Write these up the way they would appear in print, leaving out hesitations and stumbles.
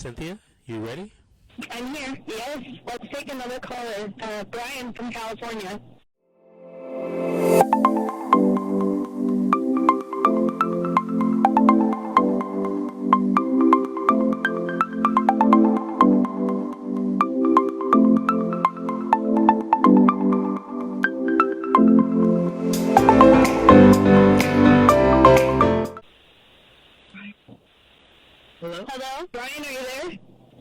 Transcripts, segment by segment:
Cynthia, you ready? I'm here. Yes. Let's take another caller. Brian from California. Hello? Brian, are you there?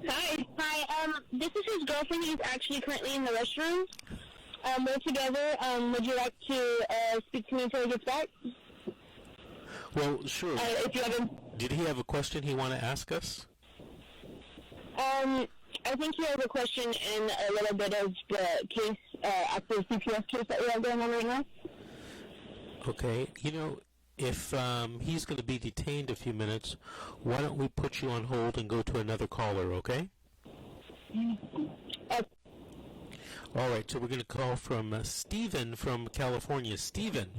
Hi. Hi, this is his girlfriend. He's actually currently in the restroom. We're together. Would you like to speak to me until he gets back? Well, sure. If you haven't... Did he have a question he want to ask us? I think he has a question in a little bit of the case, active CPS case that we have going on right now. Okay. You know, if he's going to be detained a few minutes, why don't we put you on hold and go to another caller, okay? All right, so we're going to call from Stephen from California. Stephen,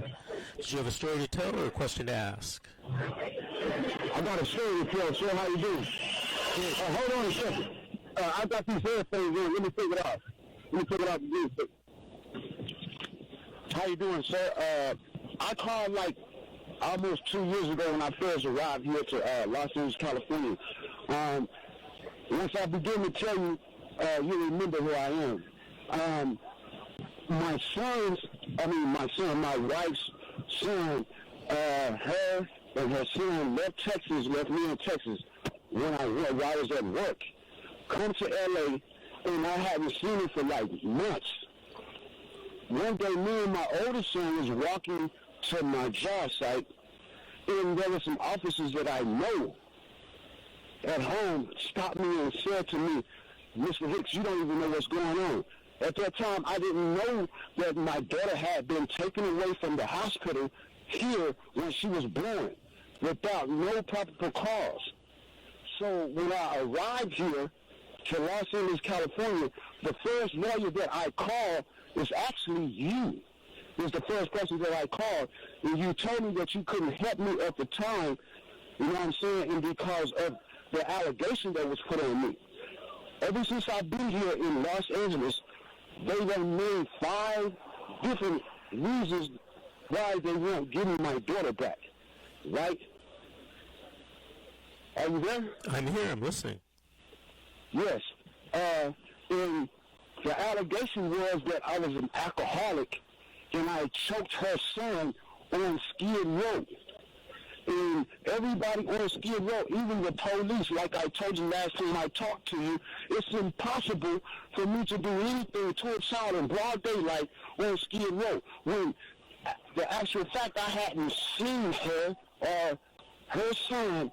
did you have a story to tell or a question to ask? I got a story to tell, sir. How you doing? Hold on a second. I got these headphones in. Let me take it off. How you doing, sir? I called like almost 2 years ago when I first arrived here to Los Angeles, California. Once I begin to tell you, you'll remember who I am. My wife's son, her and her son left me in Texas while I was at work. Come to LA, and I hadn't seen it for like months. One day, me and my oldest son was walking to my job site, and there were some officers that I know at home stopped me and said to me, "Mr. Hicks, you don't even know what's going on." At that time, I didn't know that my daughter had been taken away from the hospital here when she was born without no proper cause. So when I arrived here to Los Angeles, California, the first lawyer that I called is actually you. It was the first person that I called, and you told me that you couldn't help me at the time, you know what I'm saying, and because of the allegation that was put on me. Ever since I've been here in Los Angeles, they have made 5 different reasons why they won't give me my daughter back, right? Are you there? I'm here. I'm listening. Yes. And the allegation was that I was an alcoholic and I choked her son on Skid Row. And everybody on Skid Row, even the police, like I told you last time I talked to you, it's impossible for me to do anything to a child in broad daylight on Skid Row when the actual fact I hadn't seen her or her son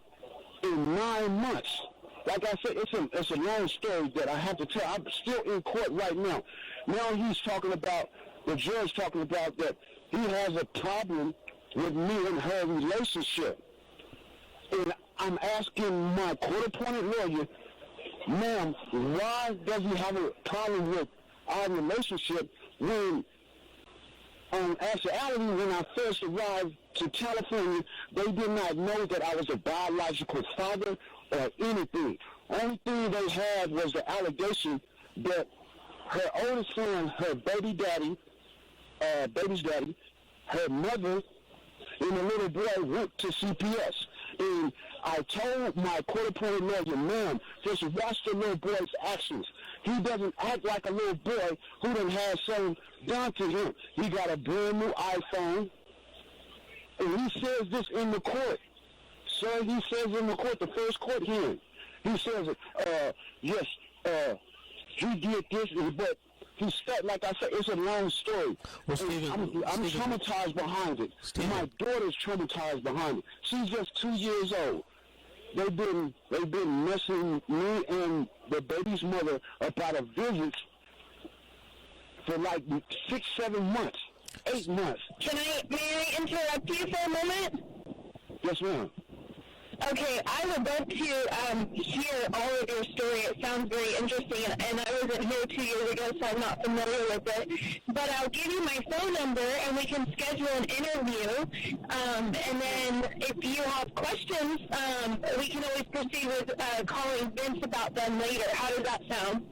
in 9 months. Like I said, it's a long story that I have to tell. I'm still in court right now. Now he's talking about, the judge talking about that he has a problem with me and her relationship. And I'm asking my court-appointed lawyer, ma'am, why does he have a problem with our relationship when, actuality, when I first arrived to California, they did not know that I was a biological father or anything. Only thing they had was the allegation that her oldest son, her baby's daddy, her mother, and the little boy went to CPS. And I told my court-appointed lawyer, ma'am, just watch the little boy's actions. He doesn't act like a little boy who done had something done to him. He got a brand new iPhone, and he says this in the court. Sir, he says in the court, the first court hearing, he says, yes, he did this, but he said, like I said, it's a long story. Well, Stephen, I'm traumatized behind it. Stephen. My daughter's traumatized behind it. She's just 2 years old. They've been messing me and the baby's mother about a visit for like 6, 7 months, 8 months. May I interrupt you for a moment? Yes, ma'am. Okay, I would love to hear all of your story. It sounds very interesting, and I wasn't here 2 years ago, so I'm not familiar with it. But I'll give you my phone number, and we can schedule an interview. And then if you have questions, we can always proceed with calling Vince about them later. How does that sound?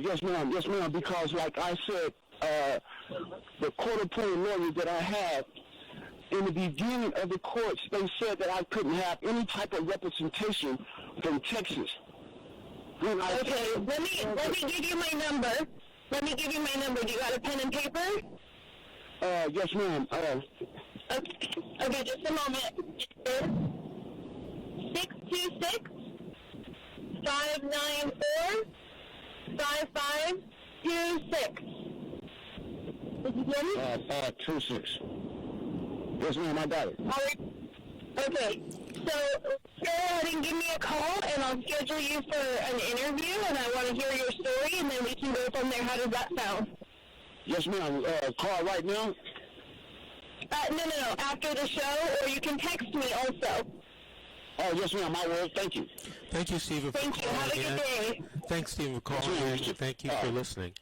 Yes, ma'am, because like I said, the court-appointed lawyer that I had, in the beginning of the courts, they said that I couldn't have any type of representation from Texas. Okay, let me give you my number. Let me give you my number. Do you got a pen and paper? Yes, ma'am. Okay, just a moment. It's 626-594-5526. Did you get me? 26. Yes, ma'am, I got it. All right. Okay, so go ahead and give me a call, and I'll schedule you for an interview, and I want to hear your story, and then we can go from there. How does that sound? Yes, ma'am. Call right now? No. After the show, or you can text me also. Oh, yes, ma'am. I will. Thank you. Thank you, Stephen, for Thank you. calling Have a in. good day. Thanks, Stephen, for calling in. Thank you for listening.